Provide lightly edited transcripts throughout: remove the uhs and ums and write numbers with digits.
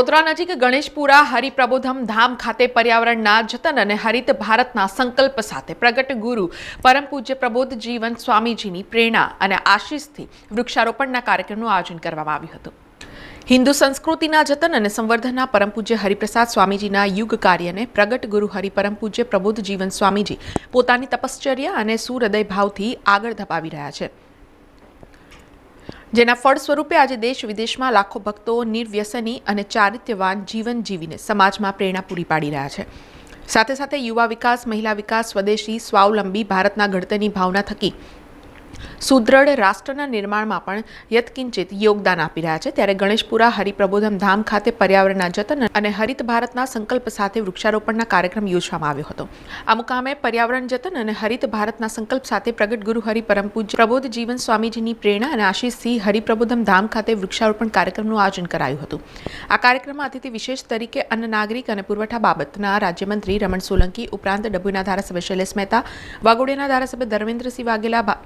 વડોદરા નજીક ગણેશપુરા હરિપ્રબોધમ ધામ ખાતે પર્યાવરણના જતન અને હરિત ભારતના સંકલ્પ સાથે પ્રગટ ગુરુ પરમ પૂજ્ય પ્રબોધ જીવન સ્વામીજીની પ્રેરણા અને આશીષથી વૃક્ષારોપણના કાર્યક્રમનું આયોજન કરવામાં આવ્યું હતું। હિન્દુ સંસ્કૃતિના જતન અને સંવર્ધનના પરમ પૂજ્ય હરિપ્રસાદ સ્વામીજીના યુગ કાર્યને પ્રગટ ગુરુ હરિપરમ પૂજ્ય પ્રબોધ જીવન સ્વામીજી પોતાની તપશ્ચર્યા અને સુહૃદય ભાવથી આગળ ધપાવી રહ્યા છે, જેના ફળ સ્વરૂપે આજે દેશ વિદેશમાં લાખો ભક્તો નિર્વ્યસની અને ચારિત્ર્યવાન જીવન જીવીને સમાજમાં પ્રેરણા પૂરી પાડી રહ્યા છે। સાથે સાથે યુવા વિકાસ, મહિલા વિકાસ, સ્વદેશી સ્વાવલંબી ભારતના ઘડતરની ભાવના થકી સુદૃઢ રાષ્ટ્રના નિર્માણમાં પણ યત્કિંચિત યોગદાન આપી રહ્યા છે। ત્યારે ગણેશપુરા હરિપ્રબોધમ ધામ ખાતે પર્યાવરણના જતન અને હરિત ભારતના સંકલ્પ સાથે વૃક્ષારોપણના કાર્યક્રમ યોજવામાં આવ્યો હતો। આ મુકામે પર્યાવરણ જતન અને હરિત ભારતના સંકલ્પ સાથે પ્રગટ ગુરુ હરિપરમ પૂજ્ય પ્રબોધ જીવન સ્વામીજીની પ્રેરણા અને આશીષથી હરિપ્રબોધમ ધામ ખાતે વૃક્ષારોપણ કાર્યક્રમનું આયોજન કરાયું હતું। આ કાર્યક્રમમાં અતિથિ વિશેષ તરીકે અન્ન નાગરિક અને પુરવઠા બાબતના રાજ્યમંત્રી રમણ સોલંકી ઉપરાંત ડભોઈના ધારાસભ્ય શૈલેષ મહેતા, વાઘોડિયાના ધારાસભ્ય ધર્મેન્દ્રસિંહ વાઘેલા,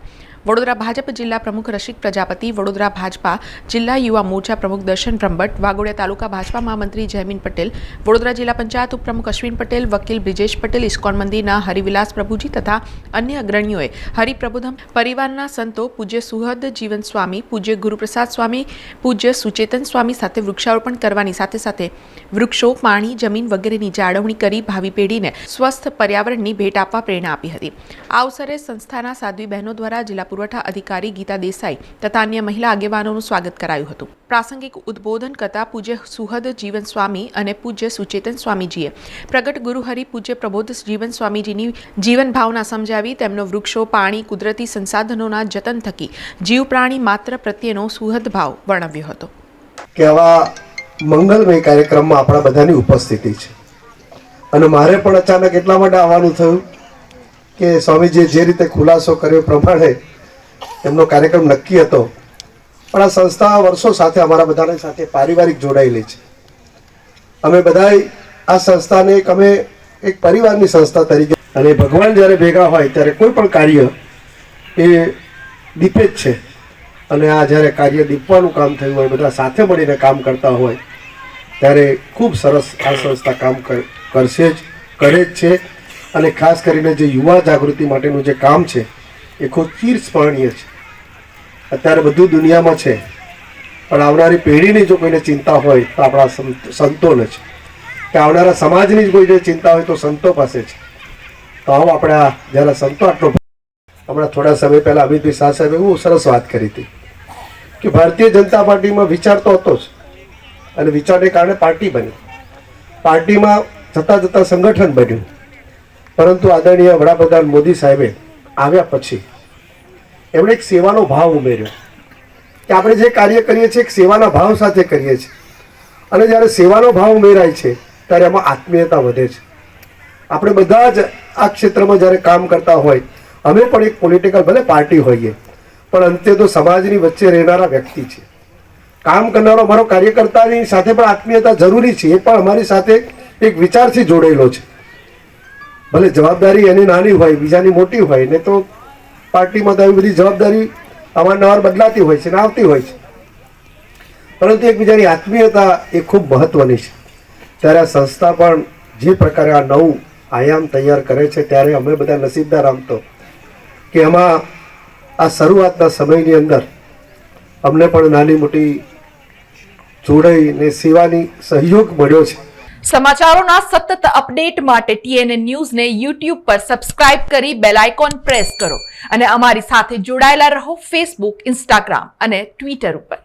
વડોદરા ભાજપ જિલ્લા પ્રમુખ રસિક પ્રજાપતિ, વડોદરા ભાજપા જિલ્લા યુવા મોરચા પ્રમુખ દર્શન બ્રહ્મભટ્ટ, વાઘોડિયા તાલુકા ભાજપા મહામંત્રી જયમીન પટેલ, વડોદરા જિલ્લા પંચાયત ઉપપ્રમુખ અશ્વિન પટેલ, વકીલ બ્રિજેશ પટેલ, ઇસ્કોન મંદિરના હરિવિલાસ પ્રભુજી તથા અન્ય અગ્રણીઓએ હરિપ્રબોધમ પરિવારના સંતો પૂજ્ય સુહદ જીવન સ્વામી, પૂજ્ય ગુરુપ્રસાદ સ્વામી, પૂજ્ય સુચેતન સ્વામી સાથે વૃક્ષારોપણ કરવાની સાથે સાથે વૃક્ષો, પાણી, જમીન વગેરેની જાળવણી કરી ભાવિ પેઢીને સ્વસ્થ પર્યાવરણની ભેટ આપવા પ્રેરણા આપી હતી। આ અવસરે સંસ્થાના સાધ્વી બહેનો દ્વારા જિલ્લા પુરવઠા અધિકારી ગીતા દેસાઈ તથા અન્ય મહિલા આગેવાનોનું સ્વાગત કરાયું હતું। પ્રાસંગિક ઉદ્બોધન કરતા પૂજ્ય સુહદ જીવન સ્વામી અને પૂજ્ય સુચેતન સ્વામીજીએ પ્રગટ ગુરુ હરિ પૂજ્ય પ્રબોધ જીવન સ્વામીજીની જીવન ભાવના સમજાવી તેમનો વૃક્ષો, પાણી, કુદરતી સંસાધનોના જતન થકી જીવ પ્રાણી માત્ર પ્રત્યેનો સુહદ ભાવ વર્ણવ્યો હતો। કે આવા મંગલમય કાર્યક્રમમાં આપણા બધાની ઉપસ્થિતિ છે અને મારે પણ અચાનક એટલા માટે આવવાનું થયું કે સ્વામીજીએ જે રીતે ખુલાસો કર્યો પ્રમાણે એમનો કાર્યક્રમ નક્કી હતો, પણ આ સંસ્થા વર્ષો સાથે અમારા બધાની સાથે પારિવારિક જોડાયેલી છે। અમે બધાય આ સંસ્થાને અમે એક પરિવારની સંસ્થા તરીકે, અને ભગવાન જ્યારે ભેગા હોય ત્યારે કોઈ પણ કાર્ય એ દીપે જ છે અને આ જ્યારે કાર્ય દીપવાનું કામ થયું હોય, બધા સાથે મળીને કામ કરતા હોય ત્યારે ખૂબ સરસ આ સંસ્થા કામ કરશે જ, કરે જ છે। અને ખાસ કરીને જે યુવા જાગૃતિ માટેનું જે કામ છે એ ખૂબ ચિરસ્મરણીય છે। અત્યારે બધું દુનિયામાં છે, પણ આવનારી પેઢીની જો કોઈને ચિંતા હોય તો આપણા સંતોને છે, કે આવનારા સમાજની જ કોઈને ચિંતા હોય તો સંતો પાસે છે। તો આવો આપણે જ્યારે સંતો આટલો, હમણાં થોડા સમય પહેલાં અમિતભાઈ શાહ સાહેબે બહુ સરસ વાત કરી હતી કે ભારતીય જનતા પાર્ટીમાં વિચાર તો હતો જ અને વિચારને કારણે પાર્ટી બની, પાર્ટીમાં જતાં જતાં સંગઠન બન્યું, પરંતુ આદરણીય વડાપ્રધાન મોદી સાહેબે આવ્યા પછી એમણે એક સેવાનો ભાવ ઉમેર્યો કે આપણે જે કાર્ય કરીએ છીએ એક સેવાના ભાવ સાથે કરીએ છીએ, અને જ્યારે સેવાનો ભાવ ઉમેરાય છે ત્યારે એમાં આત્મીયતા વધે છે। આપણે બધા જ આ ક્ષેત્રમાં જ્યારે કામ કરતા હોય, અમે પણ એક પોલિટિકલ ભલે પાર્ટી હોઈએ, પણ અંતે તો સમાજની વચ્ચે રહેનારા વ્યક્તિ છે। કામ કરનારો અમારો કાર્યકર્તાની સાથે પણ આત્મીયતા જરૂરી છે, એ પણ અમારી સાથે એક વિચારથી જોડાયેલો છે। ભલે જવાબદારી એની નાની હોય, બીજાની મોટી હોય, ને તો પાર્ટીમાં તો આવી બધી જવાબદારી અવારનવાર બદલાતી હોય છે ને આવતી હોય છે, પરંતુ એકબીજાની આત્મીયતા એ ખૂબ મહત્વની છે। ત્યારે આ સંસ્થા પણ જે પ્રકારે આ નવું આયામ તૈયાર કરે છે ત્યારે અમે બધા નસીબદાર આમ તો કે એમાં આ શરૂઆતના સમયની અંદર અમને પણ નાની મોટી જોડાઈને સેવાની સહયોગ મળ્યો છે। સમાચારોના સતત અપડેટ માટે TNN ન્યૂઝને YouTube પર સબસ્ક્રાઇબ કરી બેલ આઇકોન પ્રેસ કરો અને અમારી સાથે જોડાયેલા રહો Facebook, Instagram અને Twitter ઉપર।